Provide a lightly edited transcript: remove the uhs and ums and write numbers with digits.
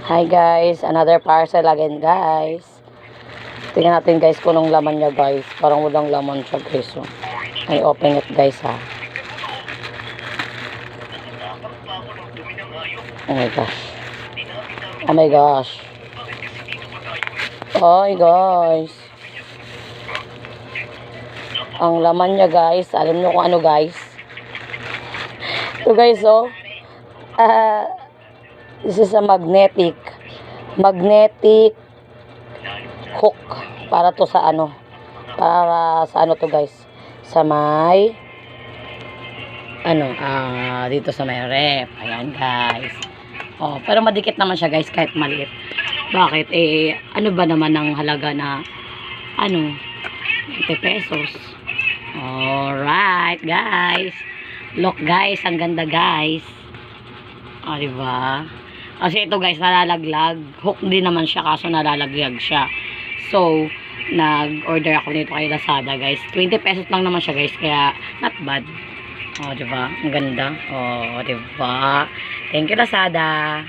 Hi guys, another parcel again guys. Tingnan natin guys kung anong laman niya guys. Parang walang laman siya guys. So, I open it guys ha. Oh my gosh. Oh my gosh. Hi guys. Ang laman niya guys, alam niyo kung ano guys. Ito guys oh. This is a magnetic hook para to sa ano, para sa ano to guys, sa may ano, dito sa may ref. Ayan guys. Oh, pero madikit naman siya guys kahit maliit. Bakit? Ano ba naman ang halaga na ano, 20 pesos. Alright guys. Look guys, ang ganda guys. Diba? Kasi ito guys, nalalaglag. Hook din naman siya, kaso nalalaglag siya. So, nag-order ako nito kay Lazada guys. 20 pesos lang naman siya guys, kaya not bad. Diba? Ang ganda. Diba? Thank you Lazada.